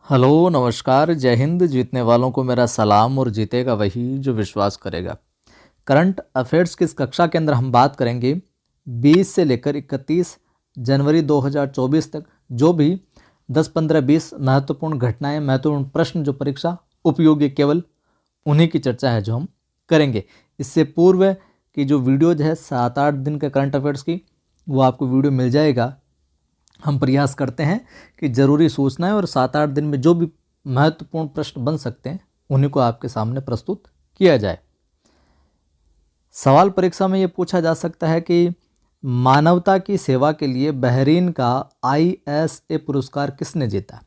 Hello नमस्कार जय हिंद। जीतने वालों को मेरा सलाम और जीतेगा वही जो विश्वास करेगा। करंट अफेयर्स की इस कक्षा के अंदर हम बात करेंगे 20 से लेकर 31 जनवरी 2024 तक जो भी 10, 15, 20 महत्वपूर्ण घटनाएं, महत्वपूर्ण प्रश्न जो परीक्षा उपयोगी, केवल उन्हीं की चर्चा है जो हम करेंगे। इससे पूर्व की जो वीडियोज है 7-8 दिन के करंट अफेयर्स की, वो आपको वीडियो मिल जाएगा। हम प्रयास करते हैं कि ज़रूरी सूचनाएं और 7-8 दिन में जो भी महत्वपूर्ण प्रश्न बन सकते हैं उन्हीं को आपके सामने प्रस्तुत किया जाए। सवाल परीक्षा में ये पूछा जा सकता है कि मानवता की सेवा के लिए बहरीन का ISA पुरस्कार किसने जीता।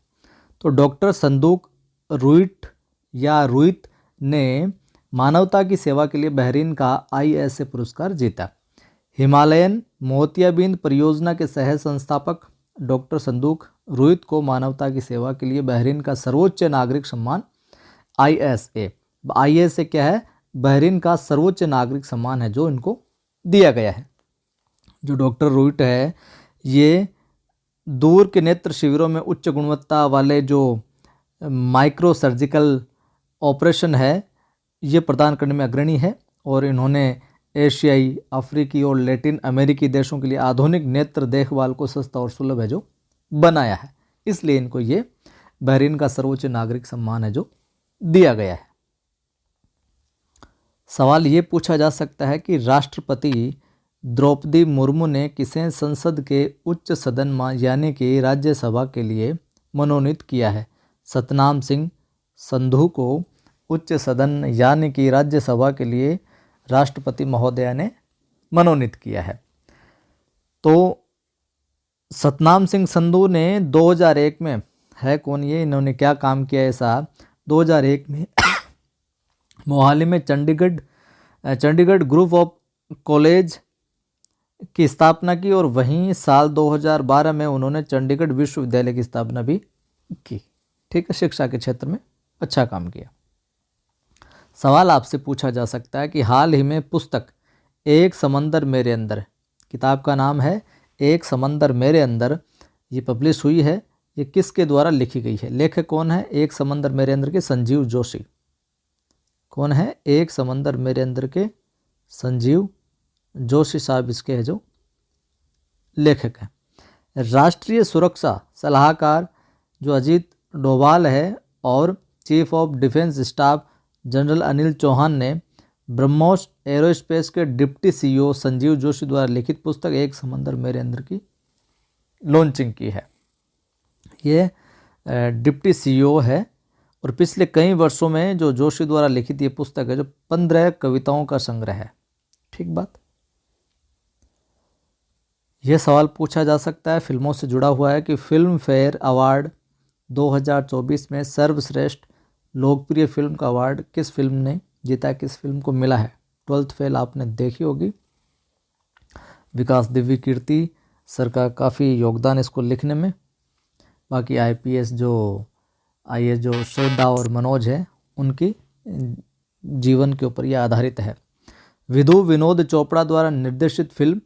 तो डॉक्टर संदूक रुइत ने मानवता की सेवा के लिए बहरीन का ISA पुरस्कार जीता। हिमालयन मोतियाबिंद परियोजना के सह संस्थापक डॉक्टर संदूक रुइत को मानवता की सेवा के लिए बहरीन का सर्वोच्च नागरिक सम्मान ISA क्या है? बहरीन का सर्वोच्च नागरिक सम्मान है जो इनको दिया गया है। जो डॉक्टर रुइत है ये दूर के नेत्र शिविरों में उच्च गुणवत्ता वाले जो माइक्रो सर्जिकल ऑपरेशन है ये प्रदान करने में अग्रणी है और इन्होंने एशियाई, अफ्रीकी और लैटिन अमेरिकी देशों के लिए आधुनिक नेत्र देखभाल को सस्ता और सुलभ है जो बनाया है, इसलिए इनको ये बहरीन का सर्वोच्च नागरिक सम्मान है जो दिया गया है। सवाल ये पूछा जा सकता है कि राष्ट्रपति द्रौपदी मुर्मू ने किसे संसद के उच्च सदन यानी कि राज्यसभा के लिए मनोनीत किया है। सतनाम सिंह संधू को उच्च सदन यानी कि राज्यसभा के लिए राष्ट्रपति महोदया ने मनोनीत किया है। तो सतनाम सिंह संधू ने 2001 में, है कौन ये, इन्होंने क्या काम किया ऐसा, 2001 में मोहाली में चंडीगढ़ ग्रुप ऑफ कॉलेज की स्थापना की और वहीं साल 2012 में उन्होंने चंडीगढ़ विश्वविद्यालय की स्थापना भी की। ठीक है, शिक्षा के क्षेत्र में अच्छा काम किया। सवाल आपसे पूछा जा सकता है कि हाल ही में पुस्तक एक समंदर मेरे अंदर, किताब का नाम है एक समंदर मेरे अंदर, ये पब्लिश हुई है, ये किसके द्वारा लिखी गई है? लेखक कौन है एक समंदर मेरे अंदर के? संजीव जोशी। कौन है एक समंदर मेरे अंदर के? संजीव जोशी साहब इसके है जो लेखक हैं। राष्ट्रीय सुरक्षा सलाहकार जो अजीत डोभाल है और chief of defence staff general Anil Chauhan ने ब्रह्मोस एरोस्पेस के डिप्टी CEO संजीव जोशी द्वारा लिखित पुस्तक एक समंदर मेरे अंदर की लॉन्चिंग की है। ये डिप्टी CEO है और पिछले कई वर्षों में जो जोशी द्वारा लिखित ये पुस्तक है जो 15 कविताओं का संग्रह है। ठीक बात। यह सवाल पूछा जा सकता है फिल्मों से जुड़ा हुआ है कि फिल्म फेयर अवार्ड 2024 में सर्वश्रेष्ठ लोकप्रिय फिल्म का अवार्ड किस फिल्म ने जीता, किस फिल्म को मिला है? 12th फेल आपने देखी होगी। विकास दिव्य कीर्ति सर का काफ़ी योगदान इसको लिखने में। बाकी IPS जो IAS जो श्रद्धा और मनोज है उनकी जीवन के ऊपर यह आधारित है। विधु विनोद चोपड़ा द्वारा निर्देशित फिल्म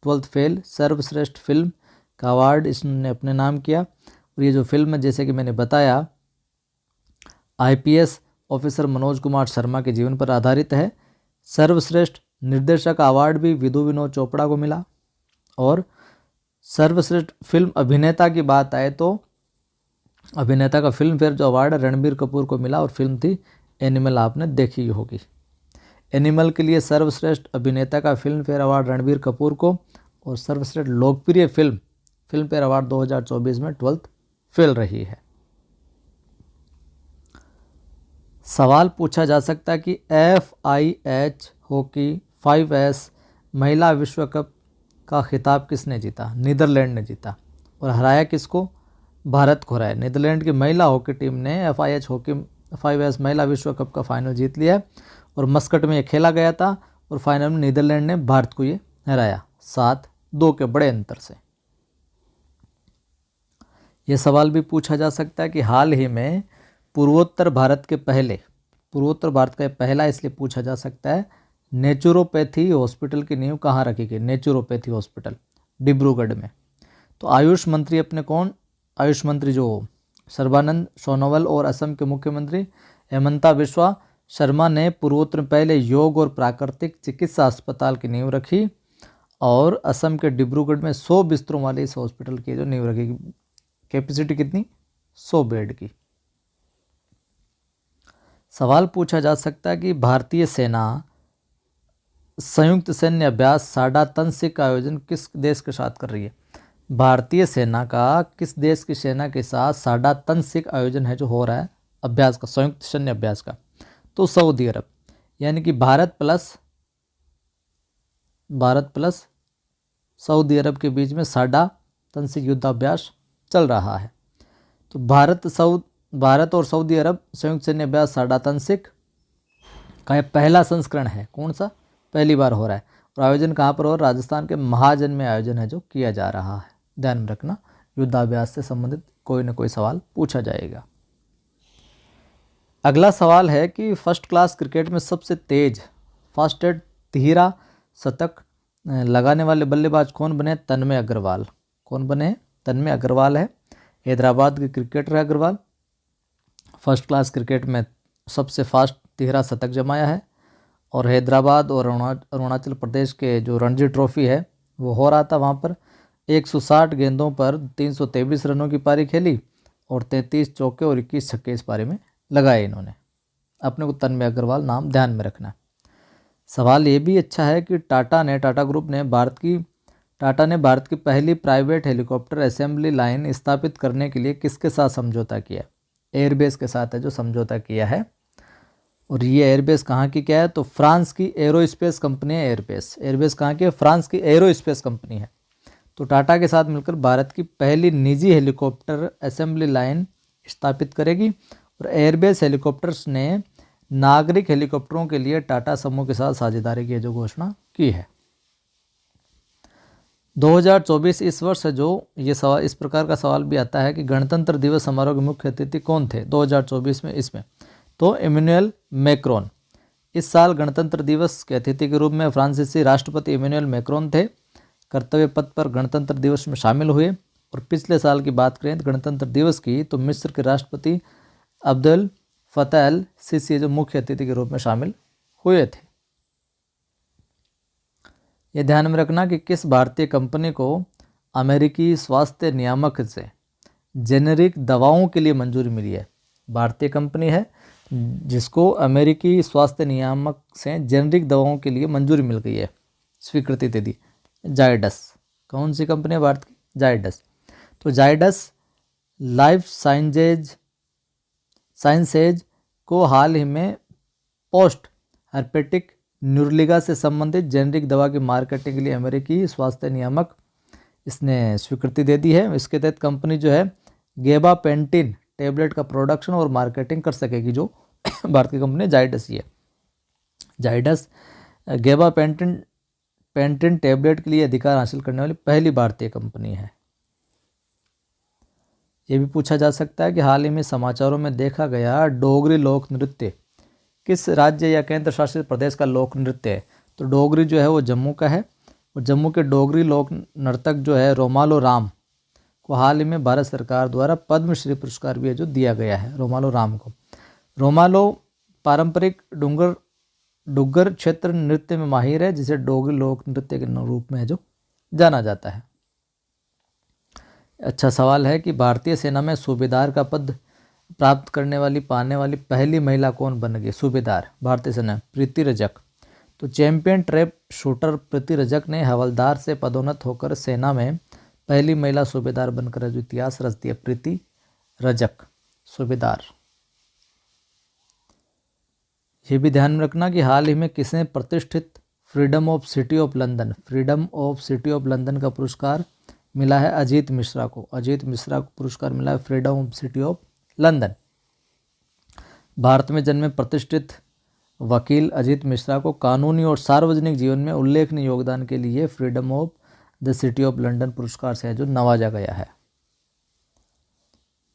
12th फेल सर्वश्रेष्ठ फिल्म का अवार्ड इसने अपने नाम किया। और ये जो फिल्म है जैसे कि मैंने बताया IPS ऑफिसर मनोज कुमार शर्मा के जीवन पर आधारित है। सर्वश्रेष्ठ निर्देशक अवार्ड भी विधु विनोद चोपड़ा को मिला। और सर्वश्रेष्ठ फिल्म अभिनेता की बात आए तो अभिनेता का फिल्म फेयर जो अवार्ड रणबीर कपूर को मिला और फिल्म थी एनिमल, आपने देखी होगी। एनिमल के लिए सर्वश्रेष्ठ अभिनेता का film fair award Ranbir Kapoor को और सर्वश्रेष्ठ लोकप्रिय फिल्म फेयर अवार्ड 2024 में 12th फेल रही है। सवाल पूछा जा सकता है कि FIH हॉकी 5S महिला विश्व कप का खिताब किसने जीता? नीदरलैंड ने जीता। और हराया किसको? भारत को हराया। नीदरलैंड की महिला हॉकी टीम ने FIH हॉकी 5S महिला विश्व कप का फाइनल जीत लिया और मस्कट में ये खेला गया था और फाइनल में नीदरलैंड ने भारत को ये हराया 7-2 के बड़े अंतर से। यह सवाल भी पूछा जा सकता है कि हाल ही में पूर्वोत्तर भारत का पहला इसलिए पूछा जा सकता है, नेचुरोपैथी हॉस्पिटल की नींव कहाँ रखी गई? नेचुरोपैथी हॉस्पिटल डिब्रूगढ़ में। तो आयुष मंत्री अपने कौन? आयुष मंत्री जो सर्बानंद सोनोवाल और असम के मुख्यमंत्री हेमंता बिस्वा शर्मा ने पूर्वोत्तर में पहले योग और प्राकृतिक चिकित्सा अस्पताल की नींव रखी और असम के डिब्रूगढ़ में 100 बिस्तरों वाले इस हॉस्पिटल की जो नींव रखी, कैपेसिटी कितनी, 100 बेड की। सवाल पूछा जा सकता है कि भारतीय सेना संयुक्त सैन्य अभ्यास साडा तंसिक का आयोजन किस देश के साथ कर रही है। भारतीय सेना का किस देश की सेना के साथ साडा तंसिक आयोजन है जो हो रहा है अभ्यास का, संयुक्त सैन्य अभ्यास का, तो सऊदी अरब, यानी कि भारत प्लस सऊदी अरब के बीच में साडा तंसिक युद्धाभ्यास चल रहा है। तो भारत और सऊदी अरब संयुक्त सैन्य अभ्यास साडा तंसिक का यह पहला संस्करण है। कौन सा, पहली बार हो रहा है। और आयोजन कहाँ पर हो रहा है, राजस्थान के महाजन में आयोजन है जो किया जा रहा है। ध्यान में रखना, युद्धाभ्यास से संबंधित कोई न कोई सवाल पूछा जाएगा। अगला सवाल है कि फर्स्ट क्लास क्रिकेट में सबसे तेज फास्टेस्ट तिहरा शतक लगाने वाले बल्लेबाज कौन बने, तन्मय अग्रवाल। कौन बने, तन्मय अग्रवाल है, हैदराबाद के क्रिकेटर है अग्रवाल। फर्स्ट क्लास क्रिकेट में सबसे फास्ट तिहरा शतक जमाया है। और हैदराबाद और अरुणाचल प्रदेश के जो रणजी ट्रॉफी है वो हो रहा था, वहाँ पर 160 गेंदों पर 323 रनों की पारी खेली और 33 चौके और 21 छक्के इस पारी में लगाए इन्होंने। अपने को तन्मय अग्रवाल नाम ध्यान में रखना। सवाल ये भी अच्छा है कि टाटा ग्रुप ने भारत की पहली प्राइवेट हेलीकॉप्टर असेंबली लाइन स्थापित करने के लिए किसके साथ समझौता किया। एयरबेस के साथ है जो समझौता किया है। और ये एयरबेस कहाँ की क्या है, तो फ्रांस की एरोस्पेस कंपनी है। एयरबेस कहाँ की है, फ्रांस की एरोस्पेस कंपनी है। तो टाटा के साथ मिलकर भारत की पहली निजी हेलीकॉप्टर असेंबली लाइन स्थापित करेगी। और एयरबेस हेलीकॉप्टर्स ने नागरिक हेलीकॉप्टरों के लिए टाटा समूह के साथ साझेदारी की जो घोषणा की है। 2024 इस वर्ष है जो ये सवाल, इस प्रकार का सवाल भी आता है कि गणतंत्र दिवस समारोह के मुख्य अतिथि कौन थे 2024 में। इसमें तो इमैनुअल मैक्रोन। इस साल गणतंत्र दिवस के अतिथि के रूप में फ्रांसीसी राष्ट्रपति इमैनुअल मैक्रोन थे। कर्तव्य पथ पर गणतंत्र दिवस में शामिल हुए। और पिछले साल की बात करें गणतंत्र दिवस की, तो मिस्र के राष्ट्रपति अब्देल फतह अल सीसी जो मुख्य अतिथि के रूप में शामिल हुए थे। ये ध्यान में रखना कि किस भारतीय कंपनी को अमेरिकी स्वास्थ्य नियामक से जेनेरिक दवाओं के लिए मंजूरी मिली है। भारतीय कंपनी है जिसको अमेरिकी स्वास्थ्य नियामक से जेनेरिक दवाओं के लिए मंजूरी मिल गई है, स्वीकृति दे दी। जायडस, कौन सी कंपनी है भारत की, जायडस। तो जायडस लाइफ साइंसेज को हाल ही में पोस्ट हर्पेटिक न्यूरोलिगा से संबंधित जेनेरिक दवा की मार्केटिंग के लिए अमेरिकी स्वास्थ्य नियामक इसने स्वीकृति दे दी है। इसके तहत कंपनी जो है गेबापेंटिन टैबलेट का प्रोडक्शन और मार्केटिंग कर सकेगी, जो भारत की कंपनी जायडस ही है। जायडस गेबापेंटिन टैबलेट के लिए अधिकार हासिल करने वाली पहली भारतीय कंपनी है। ये भी पूछा जा सकता है कि हाल ही में समाचारों में देखा गया डोगरी लोक नृत्य किस राज्य या केंद्र शासित प्रदेश का लोक नृत्य है। तो डोगरी जो है वो जम्मू का है। और जम्मू के डोगरी लोक नर्तक जो है रोमालो राम को हाल ही में भारत सरकार द्वारा पद्मश्री पुरस्कार भी है जो दिया गया है रोमालो राम को। रोमालो पारंपरिक डुग्गर क्षेत्र नृत्य में माहिर है, जिसे डोगरी लोक नृत्य के रूप में जो जाना जाता है। अच्छा सवाल है कि भारतीय सेना में सूबेदार का पद प्राप्त पाने वाली पहली महिला कौन बन गई सूबेदार भारतीय सेना, प्रीति रजक। तो चैंपियन ट्रैप शूटर प्रीति रजक ने हवलदार से पदोन्नत होकर सेना में पहली महिला सूबेदार बनकर जो इतिहास रच दिया, प्रीति रजक सूबेदार। ये भी ध्यान में रखना कि हाल ही में किसने प्रतिष्ठित freedom of city of London का पुरस्कार मिला है अजीत मिश्रा को। अजीत मिश्रा को पुरस्कार मिला है freedom of city of London. Bharat में जन्मे प्रतिष्ठित वकील अजीत मिश्रा को कानूनी और सार्वजनिक जीवन में उल्लेखनीय योगदान के लिए freedom of the city of London पुरस्कार से जो नवाजा गया है।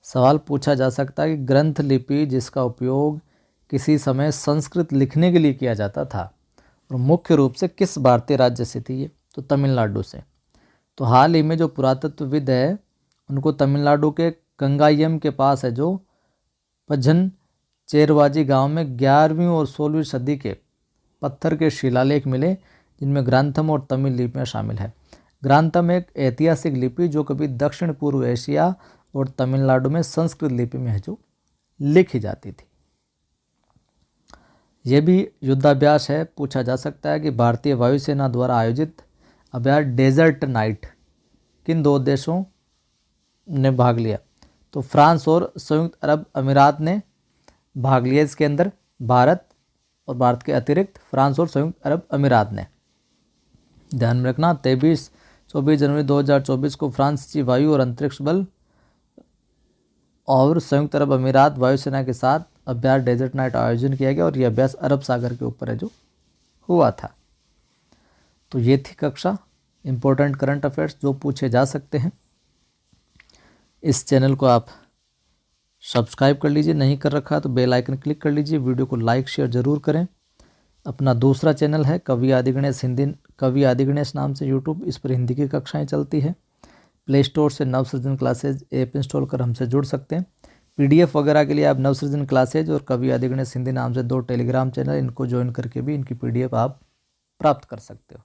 सवाल पूछा जा सकता है कि ग्रंथ लिपि जिसका उपयोग किसी समय संस्कृत लिखने के लिए किया जाता था और मुख्य रूप से किस भारतीय राज्य से थी ये, तो तमिलनाडु से। तो हाल ही में जो पुरातत्वविद है उनको तमिलनाडु के कंगायम के पास है जो पझन चेरवाजी गांव में 11वीं और 16वीं सदी के पत्थर के शिलालेख मिले, जिनमें ग्रांथम और तमिल लिपियाँ शामिल है। ग्रांथम एक ऐतिहासिक लिपि जो कभी दक्षिण पूर्व एशिया और तमिलनाडु में संस्कृत लिपि में है जो लिखी जाती थी। यह भी युद्धाभ्यास है। पूछा जा सकता है कि भारतीय वायुसेना द्वारा आयोजित अभ्यास डेजर्ट नाइट किन दो देशों ने भाग लिया? तो फ्रांस और संयुक्त अरब अमीरात ने भाग लिया। इसके अंदर भारत और भारत के अतिरिक्त फ्रांस और संयुक्त अरब अमीरात ने। ध्यान में रखना 24 जनवरी 2024 को फ्रांसीसी वायु और अंतरिक्ष बल और संयुक्त अरब अमीरात वायुसेना के साथ अभ्यास डेजर्ट नाइट आयोजन किया गया और यह अभ्यास अरब सागर के ऊपर है जो हुआ था। तो ये थी कक्षा इम्पोर्टेंट करंट अफेयर्स जो पूछे जा सकते हैं। इस चैनल को आप सब्सक्राइब कर लीजिए, नहीं कर रखा तो बेल आइकन क्लिक कर लीजिए। वीडियो को लाइक शेयर ज़रूर करें। अपना दूसरा चैनल है कवि आदिगणेश नाम से यूट्यूब, इस पर हिंदी की कक्षाएं चलती है। प्ले स्टोर से नवसृजन क्लासेज ऐप इंस्टॉल कर हमसे जुड़ सकते हैं। PDF वगैरह के लिए आप नवसृजन क्लासेज और कवि आदिगणेश हिंदी नाम से 2 टेलीग्राम चैनल, इनको ज्वाइन करके भी इनकी PDF आप प्राप्त कर सकते हो।